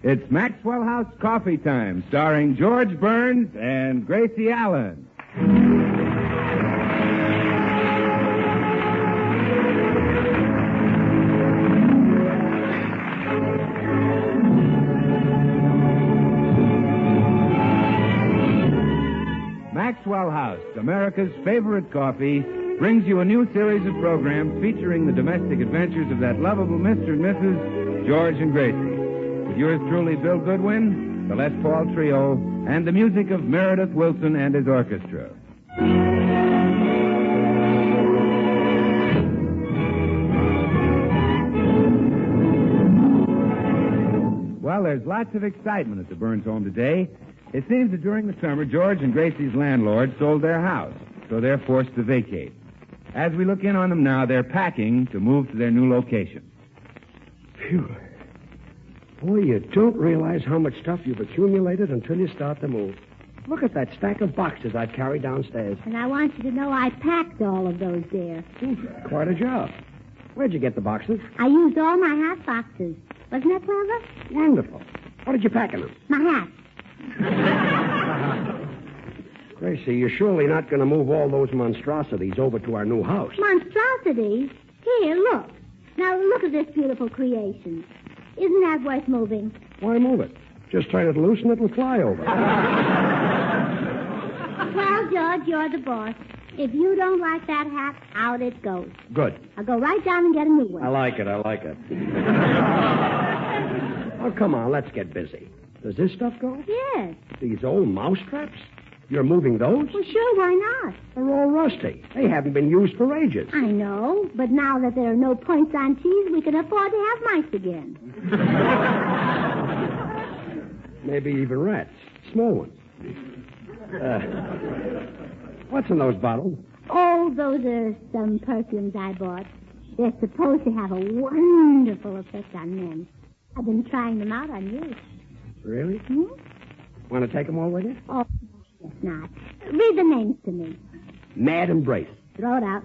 It's Maxwell House Coffee Time, starring George Burns and Gracie Allen. Maxwell House, America's favorite coffee, brings you a new series of programs featuring the domestic adventures of that lovable Mr. and Mrs. George and Gracie. With yours truly, Bill Goodwin, the Les Paul Trio, and the music of Meredith Wilson and his orchestra. Well, there's lots of excitement at the Burns home today. It seems that during the summer, George and Gracie's landlord sold their house, so they're forced to vacate. As we look in on them now, they're packing to move to their new location. Phew. Boy, you don't realize how much stuff you've accumulated until you start to move. Look at that stack of boxes I've carried downstairs. And I want you to know I packed all of those there. Quite a job. Where'd you get the boxes? I used all my hat boxes. Wasn't that clever? Wonderful. What did you pack in them? My hat. Gracie, you're surely not going to move all those monstrosities over to our new house. Monstrosities? Here, look. Now look at this beautiful creation. Isn't that worth moving? Why move it? Just turn it loose and it'll fly over. Well, George, you're the boss. If you don't like that hat, out it goes. Good. I'll go right down and get a new one. I like it. Oh, come on, let's get busy. Does this stuff go? Yes. These old mouse traps? You're moving those? Well, sure, why not? They're all rusty. They haven't been used for ages. I know, but now that there are no points on cheese, we can afford to have mice again. Maybe even rats. Small ones. What's in those bottles? Oh, those are some perfumes I bought. They're supposed to have a wonderful effect on men. I've been trying them out on you. Really? Hmm? Want to take them all with you? Oh, guess not. Read the names to me. Mad Embrace. Throw it out.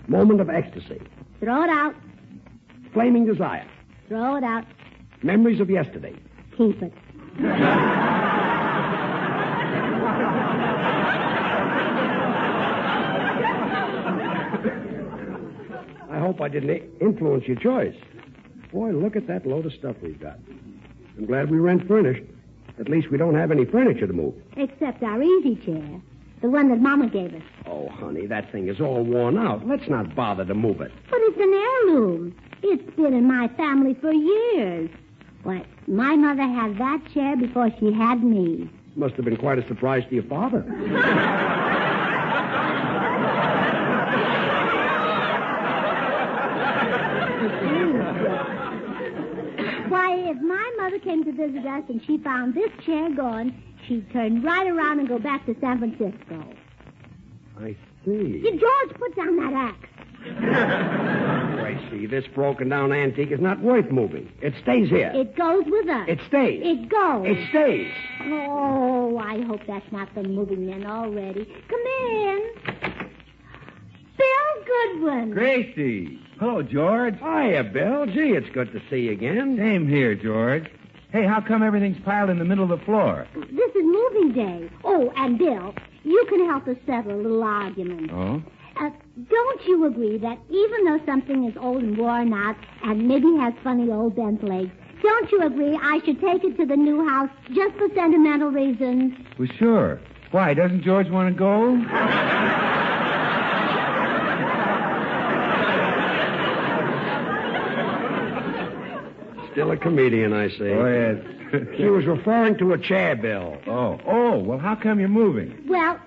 Moment of Ecstasy. Throw it out. Flaming Desire. Throw it out. Memories of Yesterday. Keep it. I hope I didn't influence your choice. Boy, look at that load of stuff we've got. I'm glad we rent furnished. At least we don't have any furniture to move. Except our easy chair. The one that Mama gave us. Oh, honey, that thing is all worn out. Let's not bother to move it. But it's an heirloom. It's been in my family for years. Why, my mother had that chair before she had me. Must have been quite a surprise to your father. Why, if my mother came to visit us and she found this chair gone, she'd turn right around and go back to San Francisco. I see. Hey, George, put down that axe. Gracie, this broken-down antique is not worth moving. It stays here. It goes with us. It stays. It goes. It stays. Oh, I hope that's not the moving men already. Come in. Bill Goodwin. Gracie. Hello, George. Hiya, Bill. Gee, it's good to see you again. Same here, George. Hey, how come everything's piled in the middle of the floor? This is moving day. Oh, and Bill, you can help us settle a little argument. Oh? Don't you agree that even though something is old and worn out and maybe has funny old bent legs, don't you agree I should take it to the new house just for sentimental reasons? Well, sure. Why, doesn't George want to go? Still a comedian, I see. Oh, yes. She was referring to a chair, Bill. Oh, well, how come you're moving? Well,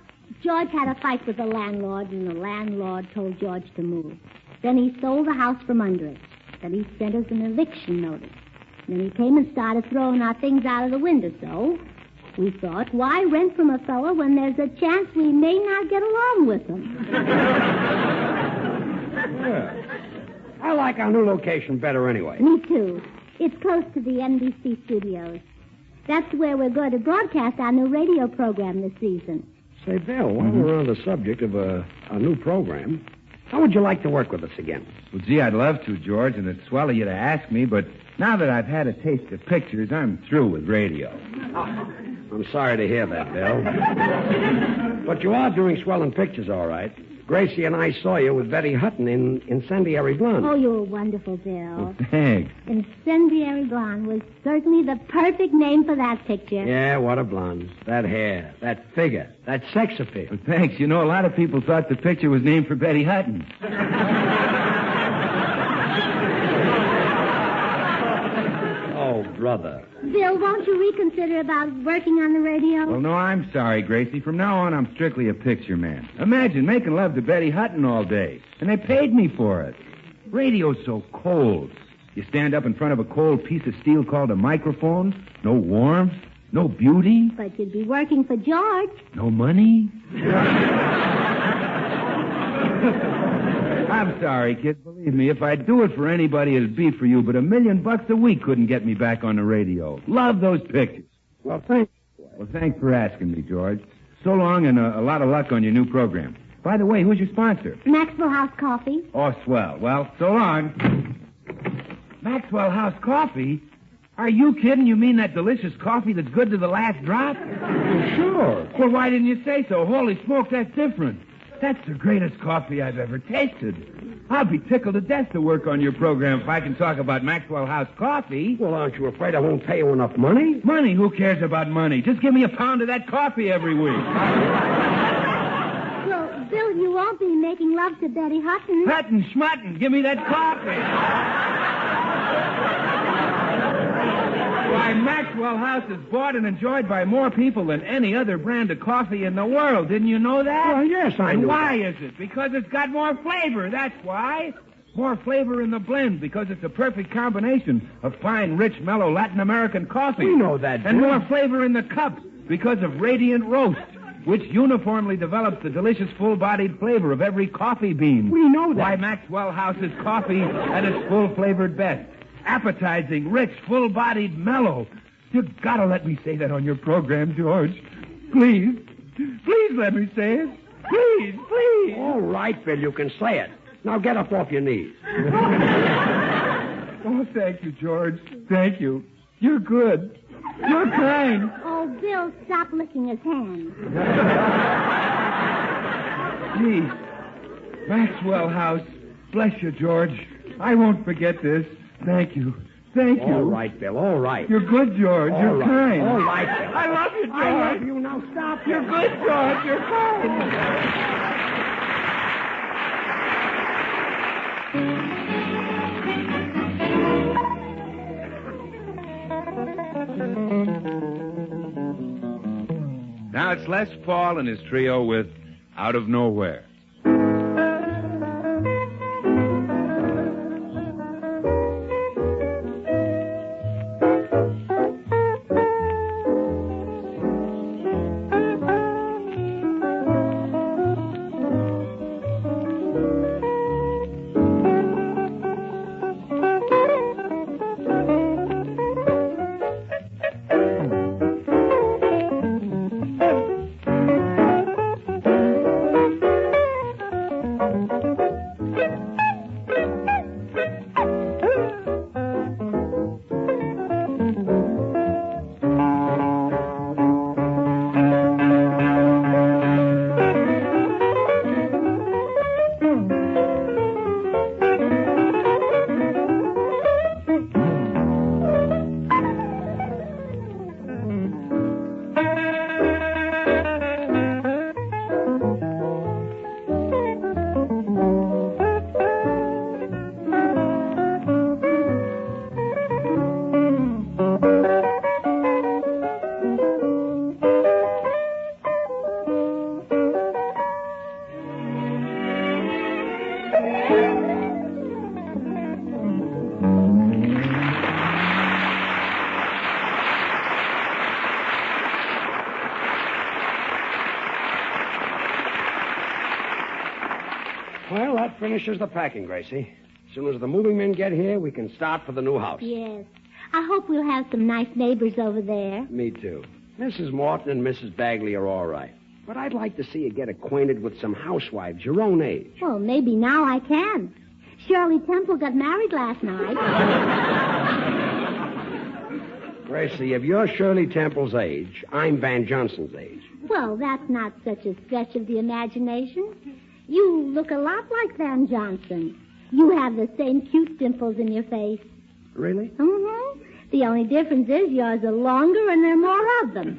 George had a fight with the landlord, and the landlord told George to move. Then he sold the house from under us. Then he sent us an eviction notice. Then he came and started throwing our things out of the window, so we thought, why rent from a fellow when there's a chance we may not get along with him? Yeah. I like our new location better anyway. Me too. It's close to the NBC studios. That's where we're going to broadcast our new radio program this season. Say, Bill, while we're on the subject of a new program, how would you like to work with us again? Well, gee, I'd love to, George, and it's swell of you to ask me, but Now that I've had a taste of pictures, I'm through with radio. I'm sorry to hear that, Bill. But you are doing swell in pictures, all right. Gracie and I saw you with Betty Hutton in Incendiary Blonde. Oh, you're wonderful, Bill. Well, thanks. Incendiary Blonde was certainly the perfect name for that picture. Yeah, what a blonde. That hair, that figure, that sex appeal. Well, thanks. You know, a lot of people thought the picture was named for Betty Hutton. Oh, brother. Bill, won't you reconsider about working on the radio? Well, no, I'm sorry, Gracie. From now on, I'm strictly a picture man. Imagine making love to Betty Hutton all day. And they paid me for it. Radio's so cold. You stand up in front of a cold piece of steel called a microphone. No warmth. No beauty. But you'd be working for George. No money. I'm sorry, kid. Believe me, if I'd do it for anybody, it'd be for you. But $1 million a week couldn't get me back on the radio. Love those pictures. Well, thanks. Well, thanks for asking me, George. So long, and a lot of luck on your new program. By the way, who's your sponsor? Maxwell House Coffee. Oh, swell. Well, so long. Maxwell House Coffee? Are you kidding? You mean that delicious coffee that's good to the last drop? Sure. Well, why didn't you say so? Holy smoke, that's different. That's the greatest coffee I've ever tasted. I'll be tickled to death to work on your program if I can talk about Maxwell House Coffee. Well, aren't you afraid I won't pay you enough money? Money? Who cares about money? Just give me a pound of that coffee every week. Well, Bill, you won't be making love to Betty Hutton. Hutton, schmutton, give me that coffee. Why, Maxwell House is bought and enjoyed by more people than any other brand of coffee in the world. Didn't you know that? Well, yes, I And knew why that. is it? Because it's got more flavor, that's why. More flavor in the blend because it's a perfect combination of fine, rich, mellow Latin American coffee. We know that, And Bill. more flavor in the cups because of radiant roast, which uniformly develops the delicious full-bodied flavor of every coffee bean. We know that. Why, Maxwell House is coffee at its full-flavored best. Appetizing, rich, full-bodied, mellow. You gotta let me say that on your program, George. Please. Please let me say it. Please, please. All right, Bill, you can say it. Now get up off your knees. Oh, thank you, George. Thank you. You're good. You're kind. Oh, Bill, stop licking his hand. Gee. Maxwell House. Bless you, George. I won't forget this. Thank you. Thank you. All right, Bill, all right. You're good, George. All You're right. kind. All right, Bill. I love you, George. I love you. Now stop. You're good, George. You're kind. Now it's Les Paul and his trio with Out of Nowhere. Well, that finishes the packing, Gracie. As soon as the moving men get here, we can start for the new house. Yes. I hope we'll have some nice neighbors over there. Me too. Mrs. Morton and Mrs. Bagley are all right. But I'd like to see you get acquainted with some housewives your own age. Well, maybe now I can. Shirley Temple got married last night. Gracie, if you're Shirley Temple's age, I'm Van Johnson's age. Well, that's not such a stretch of the imagination. You look a lot like Van Johnson. You have the same cute dimples in your face. Really? Mm-hmm. The only difference is yours are longer and there are more of them.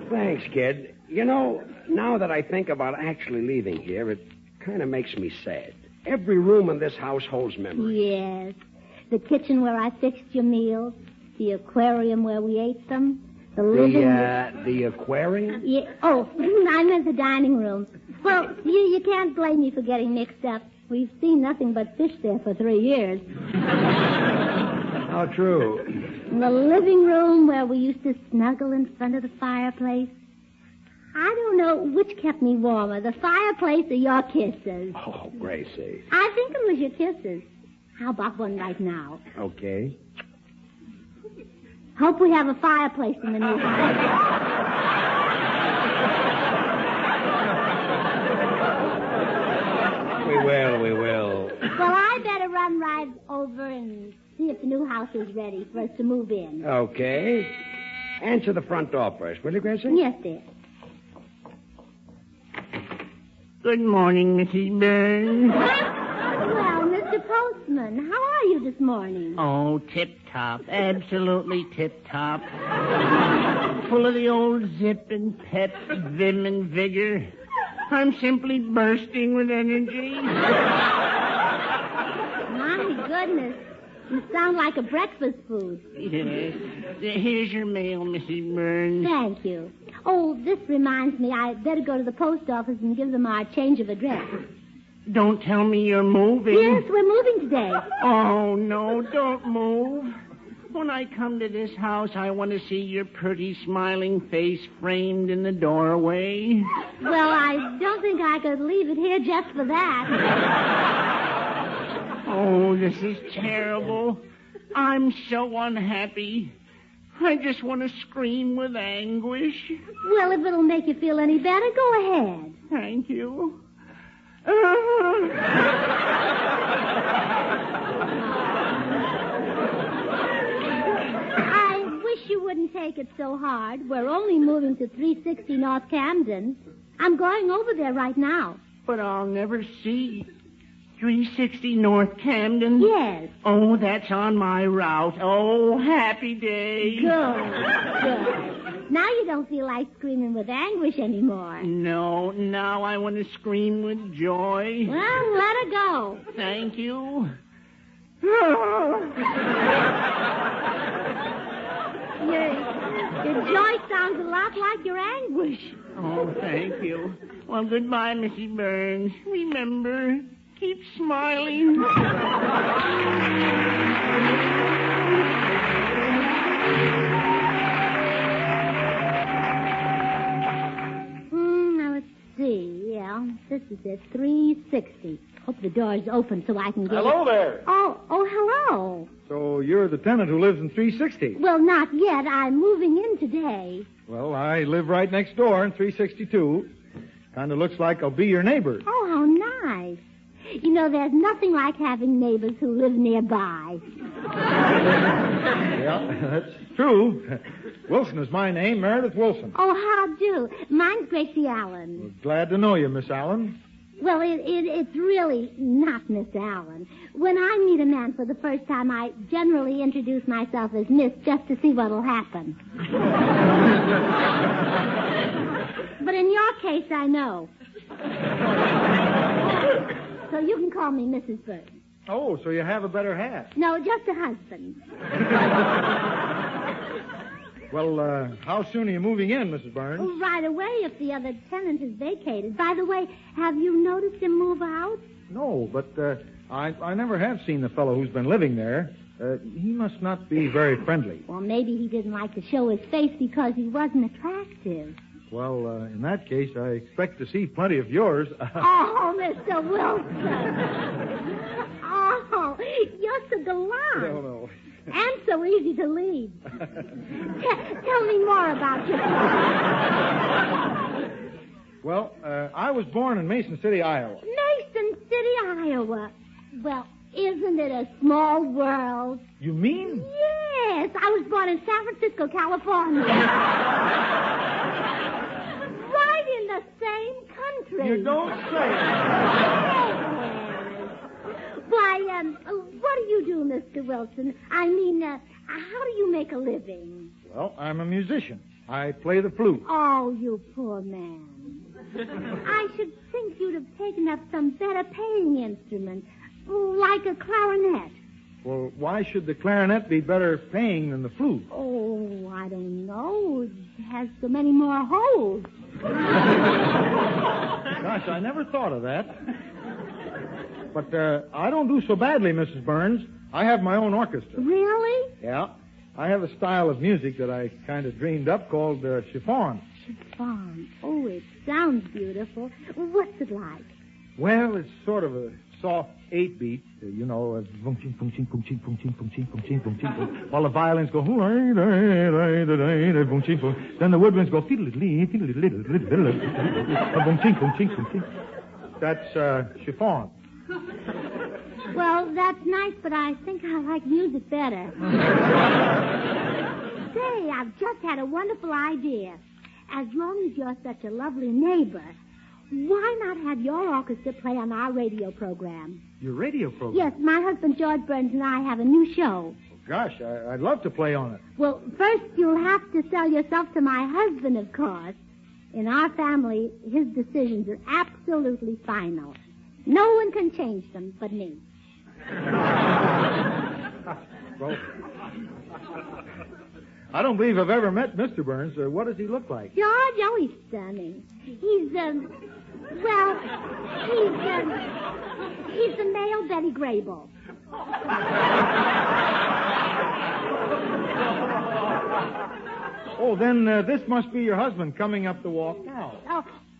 Thanks, kid. You know, now that I think about actually leaving here, it kind of makes me sad. Every room in this house holds memories. Yes. The kitchen where I fixed your meals, the aquarium where we ate them, the living room. The aquarium? Yeah. Oh, I meant the dining room. Well, you can't blame me for getting mixed up. We've seen nothing but fish there for 3 years. How true. The living room where we used to snuggle in front of the fireplace. I don't know which kept me warmer, the fireplace or your kisses. Oh, Gracie. I think it was your kisses. How about one right now? Okay. Hope we have a fireplace in the new house. We will. Well, I better run right over and see if the new house is ready for us to move in. Okay. Answer the front door first, will you, Gracie? Yes, dear. Good morning, Mrs. Burns. Well, Mr. Postman, how are you this morning? Oh, tip-top. Absolutely tip-top. Full of the old zip and pep, vim and vigor. I'm simply bursting with energy. My goodness. You sound like a breakfast food. Yes. Here's your mail, Mrs. Burns. Thank you. Oh, this reminds me, I better go to the post office and give them our change of address. Don't tell me you're moving. Yes, we're moving today. Oh, no, don't move. When I come to this house, I want to see your pretty, smiling face framed in the doorway. Well, I don't think I could leave it here just for that. Oh, this is terrible. I'm so unhappy. I just want to scream with anguish. Well, if it'll make you feel any better, go ahead. Thank you. I wish you wouldn't take it so hard. We're only moving to 360 North Camden. I'm going over there right now. But I'll never see 360 North Camden? Yes. Oh, that's on my route. Oh, happy day. Good. Now you don't feel like screaming with anguish anymore. No, now I want to scream with joy. Well, let her go. Thank you. Your joy sounds a lot like your anguish. Oh, thank you. Well, goodbye, Mrs. Burns. Remember, keep smiling. Now, let's see. Yeah, this is it, 360. Hope the door's open so I can get Hello there. Oh, hello. So you're the tenant who lives in 360? Well, not yet. I'm moving in today. Well, I live right next door in 362. Kind of looks like I'll be your neighbor. Oh, how nice. You know, there's nothing like having neighbors who live nearby. Yeah, that's true. Wilson is my name, Meredith Wilson. Oh, how do? Mine's Gracie Allen. Well, glad to know you, Miss Allen. Well, it's really not Miss Allen. When I meet a man for the first time, I generally introduce myself as Miss just to see what'll happen. But in your case, I know. So you can call me Mrs. Burns. Oh, so you have a better half. No, just a husband. Well, how soon are you moving in, Mrs. Burns? Oh, right away if the other tenant is vacated. By the way, have you noticed him move out? No, but I never have seen the fellow who's been living there. He must not be very friendly. Well, maybe he didn't like to show his face because he wasn't attractive. Well, in that case, I expect to see plenty of yours. Oh, Mr. Wilson. Oh, you're so gallant. No. And so easy to lead. Tell me more about yourself. Well, I was born in Mason City, Iowa. Mason City, Iowa. Well, Isn't it a small world? You mean? Yes, I was born in San Francisco, California. Right in the same country. You don't say. Why, what do you do, Mr. Wilson? I mean, how do you make a living? Well, I'm a musician. I play the flute. Oh, you poor man. I should think you'd have taken up some better paying instrument, like a clarinet. Well, why should the clarinet be better paying than the flute? Oh, I don't know. It has so many more holes. Gosh, I never thought of that. But I don't do so badly, Mrs. Burns. I have my own orchestra. Really? Yeah. I have a style of music that I kind of dreamed up called chiffon. Chiffon. Oh, it sounds beautiful. What's it like? Well, it's sort of a soft 8-beat, boom, ching, boom, ching, boom, ching, boom, ching, boom, ching, boom, ching, boom, ching, boom, while the violins go, boom, ching, boom. Then the woodwinds go, boom, ching, boom, ching, boom, ching. That's chiffon. Well, that's nice, but I think I like music better. Say, I've just had a wonderful idea. As long as you're such a lovely neighbor, why not have your orchestra play on our radio program? Your radio program? Yes, my husband George Burns and I have a new show. Gosh, I'd love to play on it. Well, first you'll have to sell yourself to my husband, of course. In our family, his decisions are absolutely final. No one can change them but me. Well, I don't believe I've ever met Mr. Burns. What does he look like? George, oh, he's stunning. He's the male Betty Grable. Oh, then this must be your husband coming up the walk now.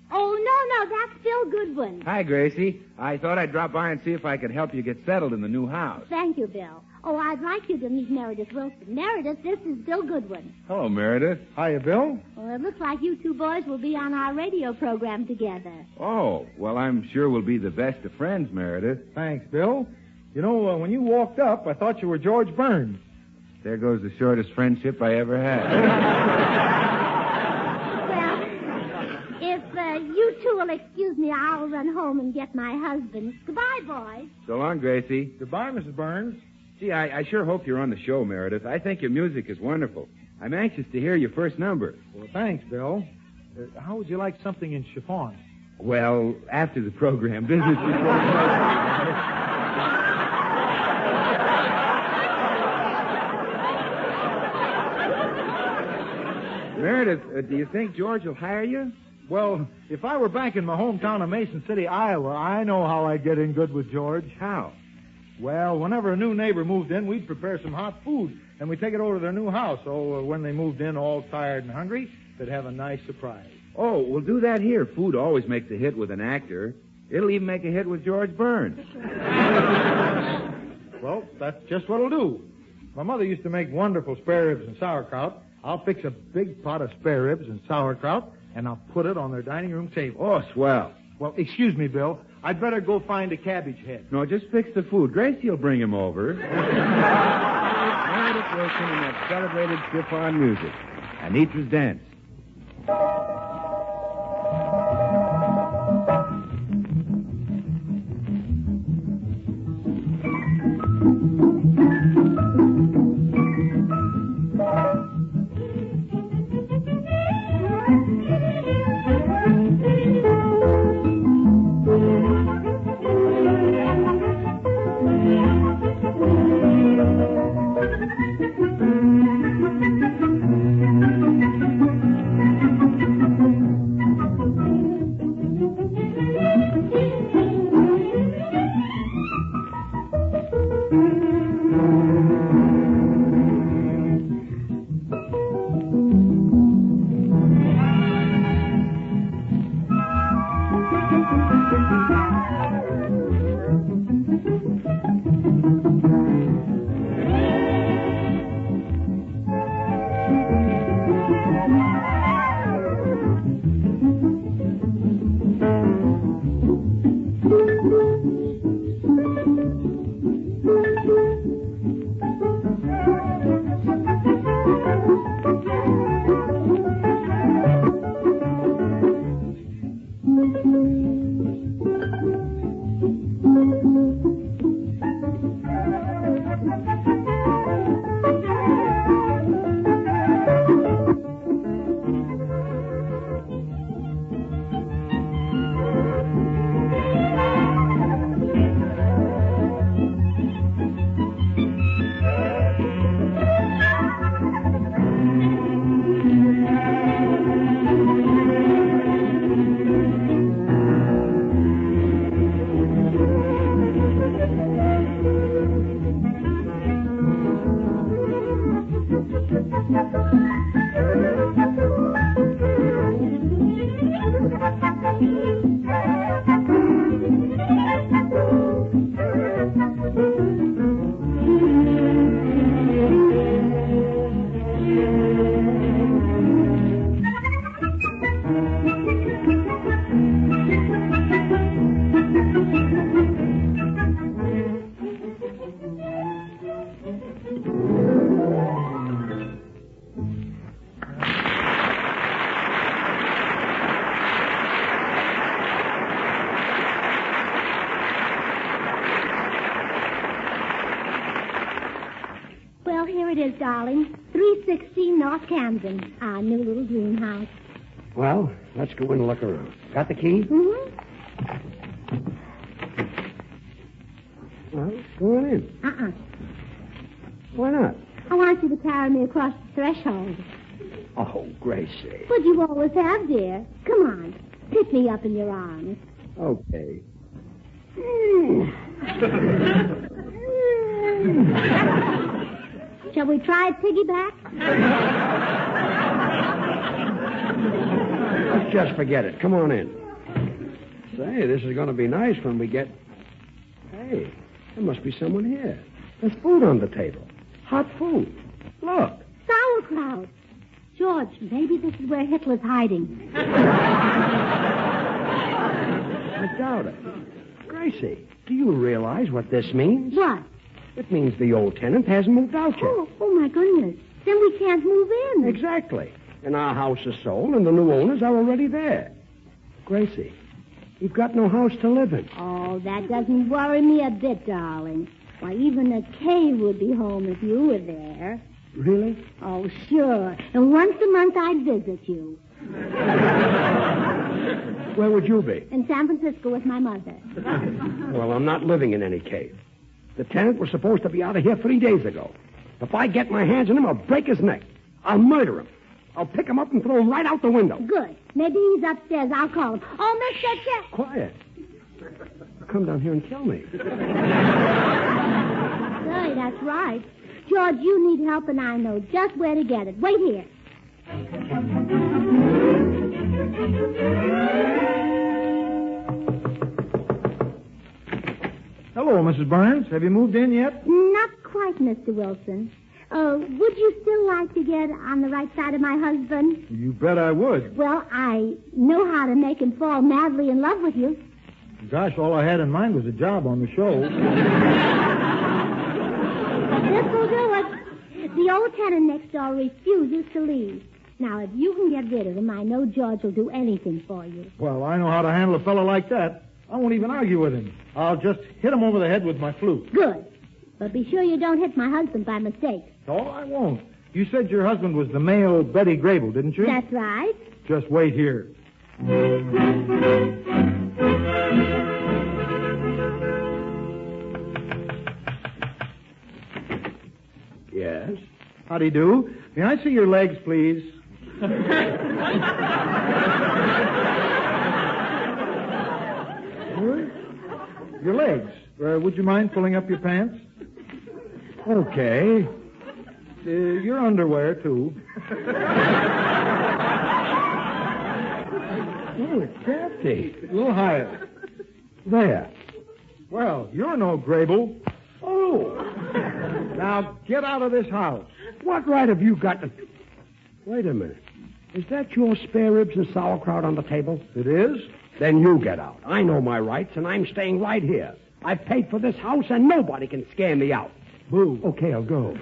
Oh, no, that's Phil Goodwin. Hi, Gracie. I thought I'd drop by and see if I could help you get settled in the new house. Thank you, Bill. Oh, I'd like you to meet Meredith Wilson. Meredith, this is Bill Goodwin. Hello, Meredith. Hiya, Bill. Well, it looks like you two boys will be on our radio program together. Oh, well, I'm sure we'll be the best of friends, Meredith. Thanks, Bill. You know, when you walked up, I thought you were George Burns. There goes the shortest friendship I ever had. You two will excuse me. I'll run home and get my husband. Goodbye, boys. So long, Gracie. Goodbye, Mrs. Burns. Gee, I sure hope you're on the show, Meredith. I think your music is wonderful. I'm anxious to hear your first number. Well, thanks, Bill. How would you like something in chiffon? Well, after the program, business before Meredith, do you think George will hire you? Well, if I were back in my hometown of Mason City, Iowa, I know how I'd get in good with George. How? Well, whenever a new neighbor moved in, we'd prepare some hot food, and we'd take it over to their new house. So when they moved in all tired and hungry, they'd have a nice surprise. Oh, we'll do that here. Food always makes a hit with an actor. It'll even make a hit with George Burns. Well, that's just what it'll do. My mother used to make wonderful spare ribs and sauerkraut. I'll fix a big pot of spare ribs and sauerkraut, and I'll put it on their dining room table. Oh, swell. Well, excuse me, Bill. I'd better go find a cabbage head. No, just fix the food. Gracie will bring him over. Meredith Wilson in that celebrated chiffon music. Anita's Dance. Well, here it is, darling. 316 North Camden, our new little dream house. Well, let's go in and look around. Got the key? Mm-hmm. Well, go on in. Uh-uh. Why not? I want you to carry me across the threshold. Oh, Gracie. But you always have, dear. Come on. Pick me up in your arms. Okay. Shall we try piggyback? Let's just forget it. Come on in. Say, this is going to be nice when we get... Hey, there must be someone here. There's food on the table. Hot food. Look. Sauerkraut. George, maybe this is where Hitler's hiding. I doubt it. Gracie, do you realize what this means? What? It means the old tenant hasn't moved out yet. Oh, my goodness. Then we can't move in. Exactly. And our house is sold, and the new owners are already there. Gracie, you've got no house to live in. Oh, that doesn't worry me a bit, darling. Why, even a cave would be home if you were there. Really? Oh, sure. And once a month I'd visit you. Where would you be? In San Francisco with my mother. Well, I'm not living in any cave. The tenant was supposed to be out of here 3 days ago. If I get my hands on him, I'll break his neck. I'll murder him. I'll pick him up and throw him right out the window. Good. Maybe he's upstairs. I'll call him. Oh, Mr. Jack. Quiet. Come down here and kill me. Say, that's right. George, you need help, and I know just where to get it. Wait here. Hello, Mrs. Burns. Have you moved in yet? Not quite, Mr. Wilson. Would you still like to get on the right side of my husband? You bet I would. Well, I know how to make him fall madly in love with you. Gosh, all I had in mind was a job on the show. This will do it. The old tenant next door refuses to leave. Now, if you can get rid of him, I know George will do anything for you. Well, I know how to handle a fellow like that. I won't even argue with him. I'll just hit him over the head with my flute. Good. But be sure you don't hit my husband by mistake. No, I won't. You said your husband was the male Betty Grable, didn't you? That's right. Just wait here. Yes? Howdy do. May I see your legs, please? Your legs. Would you mind pulling up your pants? Okay. Your underwear, too. Oh, it's empty. A little higher. There. Well, you're no Grable. Oh. Now, get out of this house. What right have you got to... Wait a minute. Is that your spare ribs and sauerkraut on the table? It is? Then you get out. I know my rights, and I'm staying right here. I've paid for this house, and nobody can scare me out. Boo. Okay, I'll go.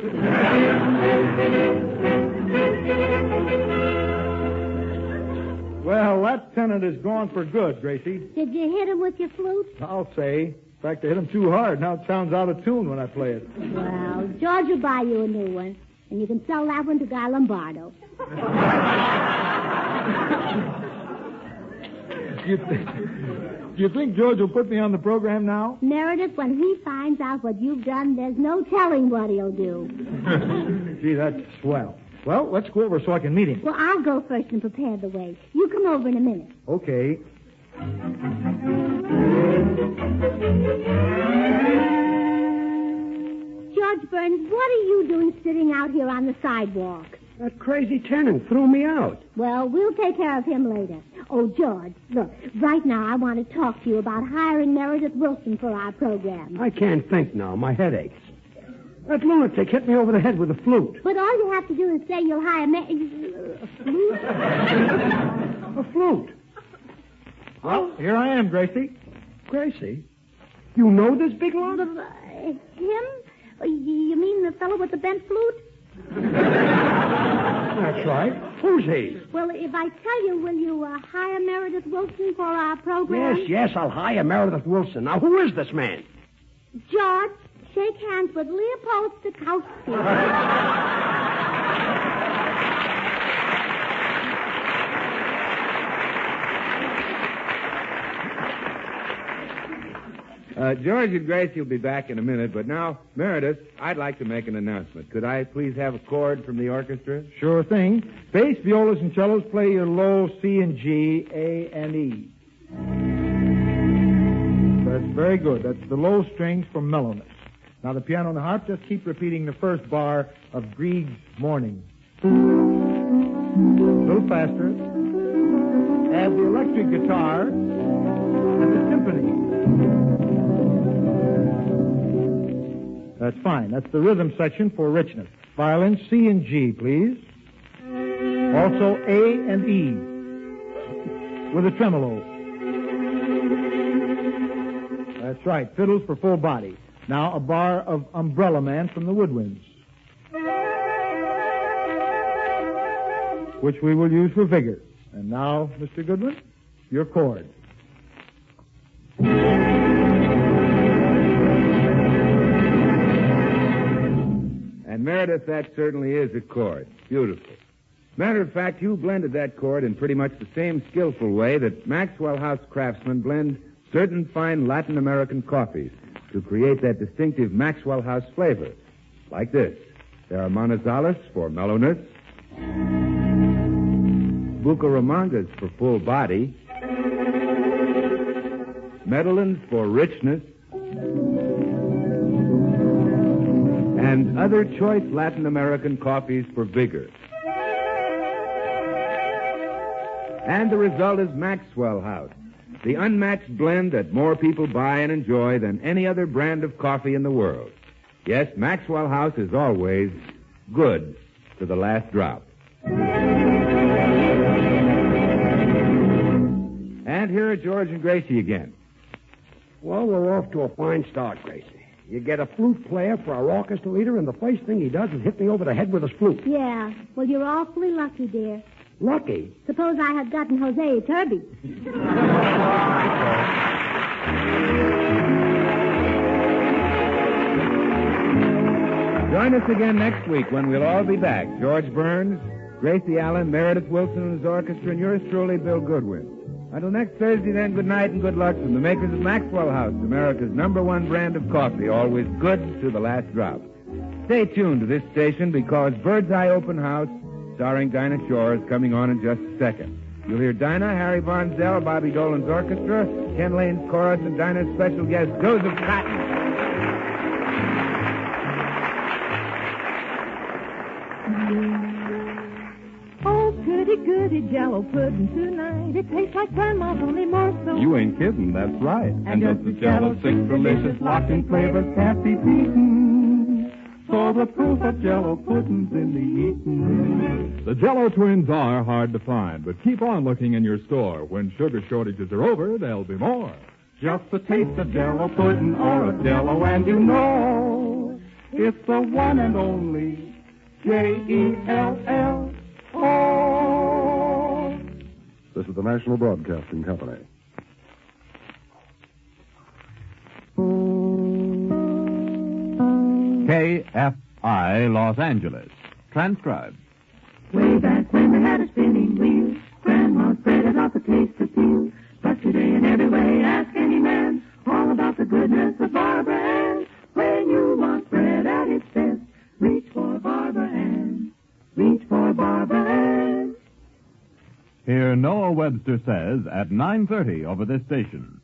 Well, that tenant is gone for good, Gracie. Did you hit him with your flute? I'll say. In fact, I hit him too hard. Now it sounds out of tune when I play it. Well, George will buy you a new one, and you can sell that one to Guy Lombardo. Do you think George will put me on the program now? Meredith, when he finds out what you've done, there's no telling what he'll do. Gee, that's swell. Well, let's go over so I can meet him. Well, I'll go first and prepare the way. You come over in a minute. Okay. George Burns, what are you doing sitting out here on the sidewalk? That crazy tenant threw me out. Well, we'll take care of him later. Oh, George, look, right now I want to talk to you about hiring Meredith Wilson for our program. I can't think now. My head aches. That lunatic hit me over the head with a flute. But all you have to do is say you'll hire a flute? A flute? Well, here I am, Gracie. Gracie? You know this big log? Him? You mean the fellow with the bent flute? That's right. Who's he? Well, if I tell you, will you hire Meredith Wilson for our program? Yes, I'll hire Meredith Wilson. Now, who is this man? George, shake hands with Leopold Stokowski. George and Gracie will be back in a minute, but now, Meredith, I'd like to make an announcement. Could I please have a chord from the orchestra? Sure thing. Bass, violas, and cellos play your low C and G, A and E. That's very good. That's the low strings for mellowness. Now, the piano and the harp just keep repeating the first bar of Grieg's Morning. A little faster. Add the electric guitar and the symphony. That's fine. That's the rhythm section for richness. Violin, C and G, please. Also, A and E with a tremolo. That's right. Fiddles for full body. Now, a bar of Umbrella Man from the Woodwinds, which we will use for vigor. And now, Mr. Goodwin, your chord. And Meredith, that certainly is a chord. Beautiful. Matter of fact, you blended that chord in pretty much the same skillful way that Maxwell House craftsmen blend certain fine Latin American coffees to create that distinctive Maxwell House flavor. Like this. There are Manizales for mellowness, Bucaramangas for full body, Medellins for richness, and other choice Latin American coffees for vigor. And the result is Maxwell House, the unmatched blend that more people buy and enjoy than any other brand of coffee in the world. Yes, Maxwell House is always good to the last drop. And here are George and Gracie again. Well, we're off to a fine start, Gracie. You get a flute player for our orchestra leader, and the first thing he does is hit me over the head with his flute. Yeah. Well, you're awfully lucky, dear. Lucky? Suppose I had gotten Jose Turby. Join us again next week when we'll all be back. George Burns, Gracie Allen, Meredith Wilson and his orchestra, and yours truly, Bill Goodwin. Until next Thursday, then, good night and good luck from the makers of Maxwell House, America's #1 brand of coffee, always good to the last drop. Stay tuned to this station because Bird's Eye Open House, starring Dinah Shore, is coming on in just a second. You'll hear Dinah, Harry Von Zell, Bobby Dolan's orchestra, Ken Lane's chorus, and Dinah's special guest, Joseph Cotton. Goody Jello pudding tonight. It tastes like Grandma's, only more so. You ain't kidding, that's right. And just the the Jello, 6 delicious locked-in flavors can't be beaten. So the proof of Jello pudding's in the eating. The Jello twins are hard to find, but keep on looking in your store. When sugar shortages are over, there'll be more. Just a taste of Jello pudding or a Jello, and you know it's the one and only Jello. This is the National Broadcasting Company. KFI Los Angeles. Transcribed. Way back when we had a spinning wheel, Grandma spread it out the taste of steel. But today in every way, ask any man all about the goodness of Barbara Ann. When you want bread at its best, reach for Barbara Ann. Reach for Barbara Ann. Hear Noah Webster says at 9:30 over this station.